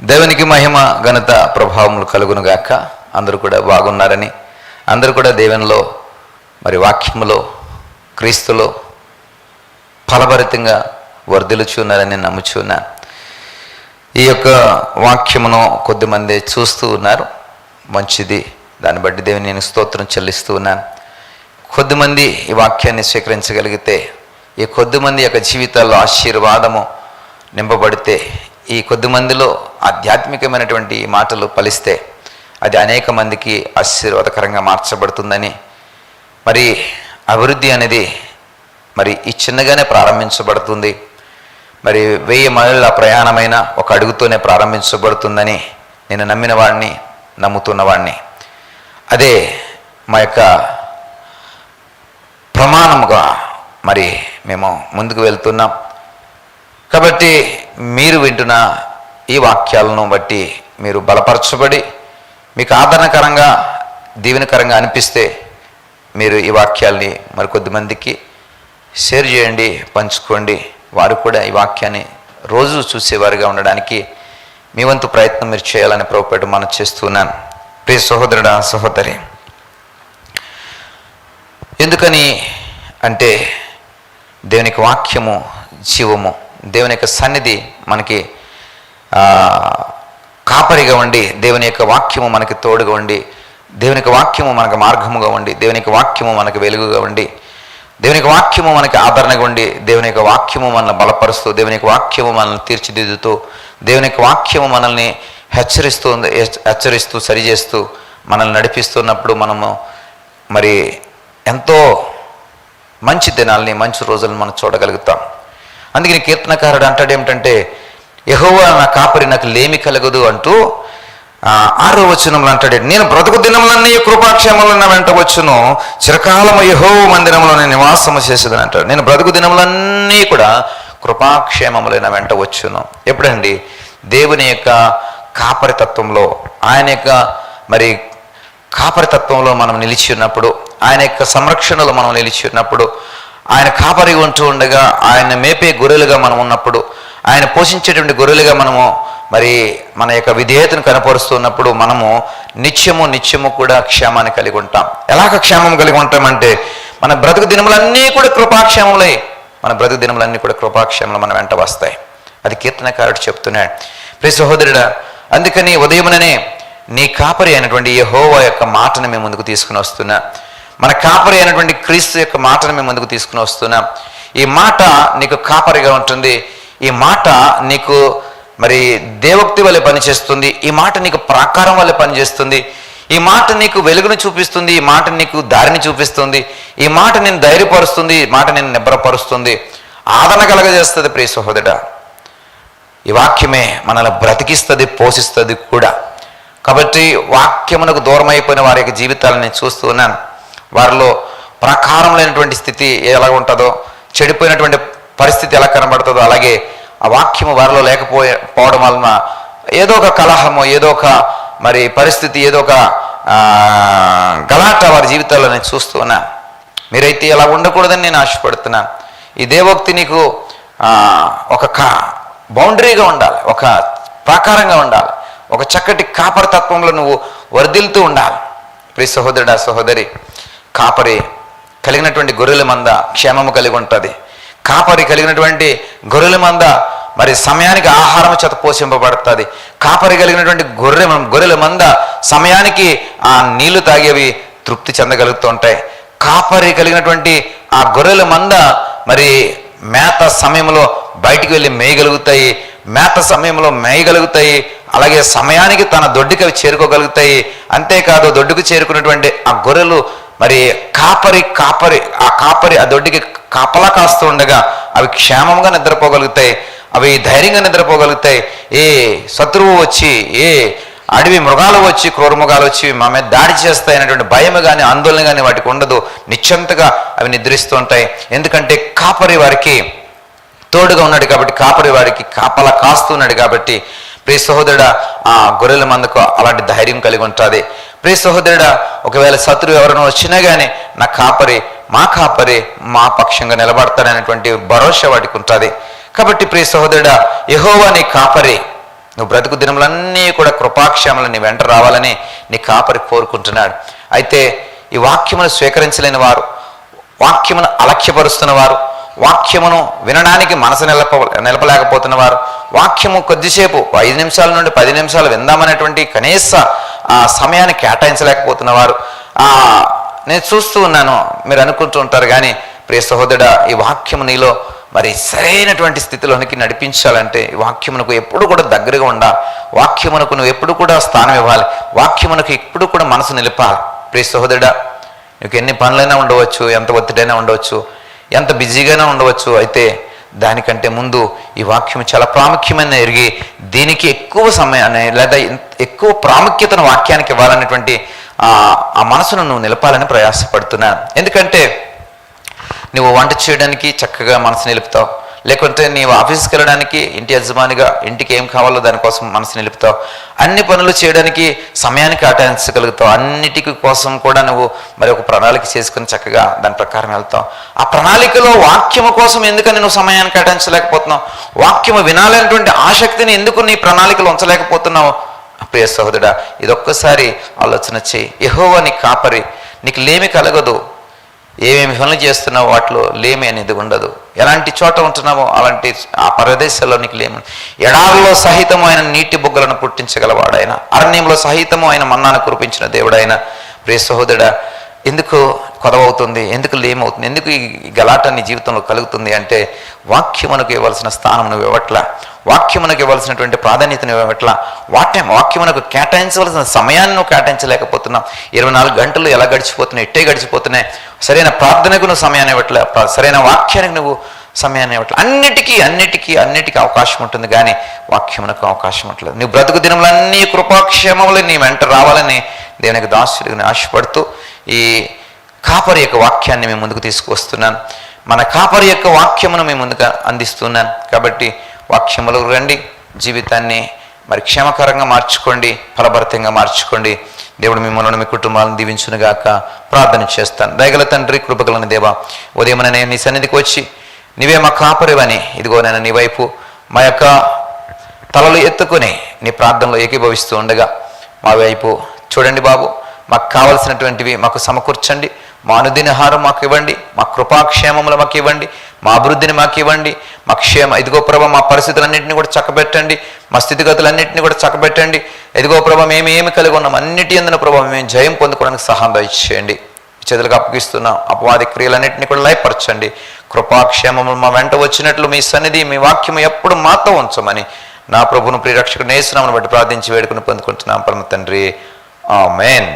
దేవునికి మహిమ ఘనత ప్రభావములు కలుగునుగాక. అందరూ కూడా బాగున్నారని, అందరూ కూడా దేవునిలో మరి వాక్యములో క్రీస్తులో ఫలభరితంగా వర్ధిల్లుచున్నారని నమ్ముచున్నాను. ఈ యొక్క వాక్యమును కొద్దిమంది చూస్తూ ఉన్నారు, మంచిది. దాన్ని బట్టి దేవుని నేను స్తోత్రం చెల్లిస్తూ ఉన్నాను. కొద్దిమంది ఈ వాక్యాన్ని స్వీకరించగలిగితే, ఈ కొద్దిమంది యొక్క జీవితాల్లో ఆశీర్వాదము నింపబడితే, ఈ కొద్దిమందిలో ఆధ్యాత్మికమైనటువంటి మాటలు ఫలిస్తే అది అనేక మందికి ఆశీర్వాదకరంగా మార్చబడుతుందని, మరి అభివృద్ధి అనేది మరి ఈ చిన్నగానే ప్రారంభించబడుతుంది. మరి 1000 మైళ్ళ ప్రయాణమైన ఒక అడుగుతోనే ప్రారంభించబడుతుందని నేను నమ్మిన వాడిని, నమ్ముతున్నవాడిని. అదే మా యొక్క ప్రమాణముగా మరి మేము ముందుకు వెళ్తున్నాం. కాబట్టి మీరు వింటున్న ఈ వాక్యాలను బట్టి మీరు బలపరచబడి, మీకు ఆదరణకరంగా దీవెనకరంగా అనిపిస్తే మీరు ఈ వాక్యాల్ని మరికొద్ది మందికి షేర్ చేయండి, పంచుకోండి. వారు కూడా ఈ వాక్యాన్ని రోజు చూసేవారుగా ఉండడానికి మీ వంతు ప్రయత్నం మీరు చేయాలని ప్రభుపేట మనం చేస్తున్నాను. ప్రియ సహోదరుడా, సహోదరి, ఎందుకని అంటే దేవునికి వాక్యము జీవము. దేవుని యొక్క సన్నిధి మనకి కాపరిగా ఉండి, దేవుని యొక్క వాక్యము మనకి తోడుగా ఉండి, దేవుని యొక్క వాక్యము మనకు మార్గముగా ఉండి, దేవుని యొక్క వాక్యము మనకు వెలుగుగా ఉండి, దేవుని యొక్క వాక్యము మనకి ఆదరణగా ఉండి, దేవుని యొక్క వాక్యము మనల్ని బలపరుస్తూ, దేవుని యొక్క వాక్యము మనల్ని తీర్చిదిద్దుతూ, దేవుని యొక్క వాక్యము మనల్ని హెచ్చరిస్తూ సరిచేస్తూ మనల్ని నడిపిస్తున్నప్పుడు మనము మరి ఎంతో మంచి దినాల్ని, మంచి రోజులను మనం చూడగలుగుతాం. అందుకని కీర్తనకారుడు అంటాడు ఏమిటంటే, యెహోవా నా కాపరి, నాకు లేమి కలగదు అంటూ 6వ వచనంలో అంటాడు, నేను బ్రతుకు దినములన్నీ కృపాక్షేమములు నా వెంట వచ్చును, చిరకాలము యెహోవా మందిరములో నేను నివాసము చేసేదని అంటాడు. నేను బ్రతుకు దినములన్నీ కూడా కృపాక్షేమములు నా వెంట వచ్చును. ఎప్పుడండి? దేవుని యొక్క కాపరితత్వంలో, ఆయన యొక్క మరి కాపరితత్వంలో మనం నిలిచి ఉన్నప్పుడు, ఆయన యొక్క సంరక్షణలో మనం నిలిచి ఉన్నప్పుడు, ఆయన కాపరి ఉంటూ ఉండగా, ఆయన మేపే గొర్రెలుగా మనం ఉన్నప్పుడు, ఆయన పోషించేటువంటి గొర్రెలుగా మనము మరి మన యొక్క విధేయతను కనపరుస్తున్నప్పుడు మనము నిత్యము కూడా క్షేమాన్ని కలిగి ఉంటాం. ఎలాగ క్షేమం కలిగి ఉంటామంటే, మన బ్రతుకు దినములన్నీ కూడా కృపాక్షేమములే. మన బ్రతుకు దినములన్నీ కూడా కృపాక్షేమలు మన వెంట వస్తాయి. అది కీర్తనకారుడు చెప్తున్నాడు. ప్రియ సహోదరుడా, అందుకని ఉదయముననే నీ కాపరి అయినటువంటి యెహోవా యొక్క మాటను మేము ముందుకు తీసుకుని వస్తున్నా. మన కాపరి అయినటువంటి క్రీస్తు యొక్క మాటను మేము ముందుకు తీసుకుని వస్తున్నాం. ఈ మాట నీకు కాపరిగా ఉంటుంది. ఈ మాట నీకు మరి దేవోక్తి వల్లే పనిచేస్తుంది. ఈ మాట నీకు ప్రాకారం వల్లే పనిచేస్తుంది. ఈ మాట నీకు వెలుగును చూపిస్తుంది. ఈ మాట నీకు దారిని చూపిస్తుంది. ఈ మాట నేను ధైర్యపరుస్తుంది. ఈ మాట నేను నిబ్రపరుస్తుంది, ఆదరణ కలగజేస్తుంది. ప్రియ సహోదరుడా, ఈ వాక్యమే మనల్ని బ్రతికిస్తుంది, పోషిస్తుంది కూడా. కాబట్టి వాక్యమునకు దూరం అయిపోయిన వారి యొక్క జీవితాలను నేను చూస్తూ ఉన్నాను. వారిలో ప్రాకారం లేనటువంటి స్థితి ఎలా ఉంటుందో, చెడిపోయినటువంటి పరిస్థితి ఎలా కనబడుతుందో, అలాగే ఆ వాక్యము వారిలో లేకపోవడం వలన ఏదో ఒక కలహము, ఏదో ఒక మరి పరిస్థితి, ఏదో ఒక గలాట వారి జీవితాల్లో నేను చూస్తూ ఉన్నాను. మీరైతే ఎలా ఉండకూడదని నేను ఆశపడుతున్నాను. ఈ దేవోక్తి నీకు ఒక బౌండరీగా ఉండాలి, ఒక ప్రాకారంగా ఉండాలి, ఒక చక్కటి కాపరి తత్వంలో నువ్వు వర్ధిల్తూ ఉండాలి. ప్రియ సహోదరుడా, సహోదరి, కాపరి కలిగినటువంటి గొర్రెల మంద క్షేమము కలిగి ఉంటుంది. కాపరి కలిగినటువంటి గొర్రెల మంద మరి సమయానికి ఆహారం చేత పోషింపబడుతుంది. కాపరి కలిగినటువంటి గొర్రెల మంద సమయానికి ఆ నీళ్లు తాగేవి తృప్తి చెందగలుగుతూ ఉంటాయి. కాపరి కలిగినటువంటి ఆ గొర్రెల మంద మరి మేత సమయంలో బయటికి వెళ్ళి మేయగలుగుతాయి, మేత సమయంలో మేయగలుగుతాయి. అలాగే సమయానికి తన దొడ్డికి అవి చేరుకోగలుగుతాయి. అంతేకాదు, దొడ్డుకు చేరుకున్నటువంటి ఆ గొర్రెలు మరి కాపరి ఆ దొడ్డికి కాపలా కాస్తూ ఉండగా అవి క్షేమంగా నిద్రపోగలుగుతాయి, అవి ధైర్యంగా నిద్రపోగలుగుతాయి. ఏ శత్రువు వచ్చి, ఏ అడవి మృగాలు వచ్చి, క్రూర మృగాలు వచ్చి మా మీద దాడి చేస్తాయనేటువంటి భయం కానీ ఆందోళన కానీ వాటికి ఉండదు. నిశ్చంతగా అవి నిద్రిస్తూ ఉంటాయి. ఎందుకంటే కాపరి వారికి తోడుగా ఉన్నాడు కాబట్టి, కాపరి వారికి కాపలా కాస్తున్నాడు కాబట్టి. ప్రియ సహోదరుడా, ఆ గొర్రెల మందకు అలాంటి ధైర్యం కలిగి ఉంటుంది. ప్రియ సహోదరుడా, ఒకవేళ శత్రువు ఎవరైనా వచ్చినా కానీ నా కాపరి, మా పక్షంగా నిలబడతాడనేటువంటి భరోసా వాటికి ఉంటుంది. కాబట్టి ప్రియ సహోదరుడా, యెహోవా నీ కాపరి, నువ్వు బ్రతుకు దినములన్నీ కూడా కృపాక్షేమలు నీ వెంట రావాలని నీ కాపరి కోరుకుంటున్నాడు. అయితే ఈ వాక్యమును స్వీకరించలేని వారు, వాక్యమును అలక్ష్యపరుస్తున్న వారు, వాక్యమును వినడానికి మనసు నిలపలేకపోతున్న వారు, వాక్యము కొద్దిసేపు 5 నిమిషాల నుండి 10 నిమిషాలు విందామనేటువంటి కనీస సమయాన్ని కేటాయించలేకపోతున్న వారు నేను చూస్తూ ఉన్నాను. మీరు అనుకుంటూ ఉంటారు, కానీ ప్రియ సహోదరుడా, ఈ వాక్యము నీలో మరి సరైనటువంటి స్థితిలోనికి నడిపించాలంటే ఈ వాక్యమునకు ఎప్పుడు కూడా దగ్గరగా ఉండాలి. వాక్యమునకు నువ్వు ఎప్పుడు కూడా స్థానం ఇవ్వాలి. వాక్యమునకు ఎప్పుడు కూడా మనసు నిలపాలి. ప్రియ సహోదరుడా, నీకు ఎన్ని పనులైనా ఉండవచ్చు, ఎంత ఒత్తిడైనా ఉండవచ్చు, ఎంత బిజీగానే ఉండవచ్చు. అయితే దానికంటే ముందు ఈ వాక్యం చాలా ప్రాముఖ్యమైన ఎరిగి దీనికి ఎక్కువ సమయాన్ని లేదా ఎక్కువ ప్రాముఖ్యతను వాక్యానికి ఇవ్వాలనేటువంటి ఆ మనసును నువ్వు నిలపాలని ప్రయాసపడుతున్నాను. ఎందుకంటే నువ్వు వంట చేయడానికి చక్కగా మనసు నిలుపుతావు, లేకుంటే నీవు ఆఫీస్కి వెళ్ళడానికి ఇంటి యజమానిగా ఇంటికి ఏం కావాలో దానికోసం మనసు నిలుపుతావు, అన్ని పనులు చేయడానికి సమయానికి కేటాయించగలుగుతావు, అన్నిటికి కోసం కూడా నువ్వు మరి ఒక ప్రణాళిక చేసుకుని చక్కగా దాని ప్రకారం వెళ్తావు. ఆ ప్రణాళికలో వాక్యము కోసం ఎందుకని నువ్వు సమయాన్ని కేటాయించలేకపోతున్నావు? వాక్యము వినాలనేటువంటి ఆసక్తిని ఎందుకు నీ ప్రణాళికలో ఉంచలేకపోతున్నావు? ప్రియ సహోదరుడా, ఇదొక్కసారి ఆలోచన చేయి. యెహోవా నీ కాపరి, నీకు లేమి కలగదు. ఏమేమి పనులు చేస్తున్నావో వాటిలో లేమి అనేది ఉండదు. ఎలాంటి చోట ఉంటున్నావో అలాంటి ఆ ప్రదేశాల్లో నీకు లేమి. ఎడారిలో సహితమైన నీటి బుగ్గలను పుట్టించగలవాడైన, అరణ్యంలో సహితము ఆయన మన్నాను కురిపించిన దేవుడైన. ప్రియ సహోదరుడా, ఎందుకు కొదవవుతుంది, ఎందుకు లేమవుతుంది, ఎందుకు ఈ గలాట నీ జీవితంలో కలుగుతుంది అంటే వాక్యమునకు ఇవ్వాల్సిన స్థానం నువ్వు ఇవ్వట్లా, వాక్యమునకు ఇవ్వాల్సినటువంటి ప్రాధాన్యతను ఇవ్వట్లా, వాక్యమునకు కేటాయించవలసిన సమయాన్ని నువ్వు కేటాయించలేకపోతున్నావు. 24 గంటలు ఎలా గడిచిపోతున్నాయి, ఇట్టే గడిచిపోతున్నాయి. సరైన ప్రార్థనకు నువ్వు సమయాన్ని ఇవ్వట్లే, సరైన వాక్యానికి నువ్వు సమయాన్ని ఇవ్వట్లే. అన్నిటికీ అవకాశం ఉంటుంది, కానీ వాక్యమునకు అవకాశం ఉండలేదు. నీ బ్రతుకు దినములన్నీ కృపాక్షేమములు నీ వెంట రావాలని దేవునికి దాసుడిని ఆశపడుతూ ఈ కాపరి యొక్క వాక్యాన్ని మేము ముందుకు తీసుకువస్తున్నాను. మన కాపరి యొక్క వాక్యమును మేము ముందుకు అందిస్తున్నాను. కాబట్టి వాక్యములు రండి, జీవితాన్ని మరి క్షేమకరంగా మార్చుకోండి, ఫలభరితంగా మార్చుకోండి. దేవుడు మిమ్మల్ని మీ కుటుంబాలను దీవించునుగాక. ప్రార్థన చేస్తాను. దయగల తండ్రి, కృపగలని దేవా, ఉదయం నేను నీ సన్నిధికి వచ్చి నీవే మా కాపరివని, ఇదిగో నేను నీ వైపు మా యొక్క తలలు ఎత్తుకుని నీ ప్రార్థనలో ఏకీభవిస్తూ ఉండగా మా వైపు చూడండి బాబు, మాకు కావలసినటువంటివి మాకు సమకూర్చండి. మా అనుదినహారం మాకు ఇవ్వండి, మా కృపాక్షేమములు మాకు ఇవ్వండి, మా అభివృద్ధిని మాకు ఇవ్వండి, మా ఇదిగో ప్రభా మా పరిస్థితులన్నింటినీ కూడా చక్కబెట్టండి, మా స్థితిగతులన్నింటినీ కూడా చక్కబెట్టండి. ఇదిగో ప్రభా మేము కలిగి ఉన్నాం అన్నిటి అందున ప్రభావ మేము జయం పొందుకోవడానికి సహాయం దయచేయండి. చేతులకు అప్పగిస్తున్నాం అపవాది క్రియలన్నింటినీ కూడా లయపరచండి. కృపాక్షేమములు మా వెంట వచ్చినట్లు మీ సన్నిధి, మీ వాక్యము ఎప్పుడు మాతో ఉంచమని నా ప్రభువును ప్రియరక్షకుడు యేసు నామమును బట్టి ప్రార్థించి వేడుకుని పొందుకుంటున్నాం పరమ తండ్రి. ఆమేన్.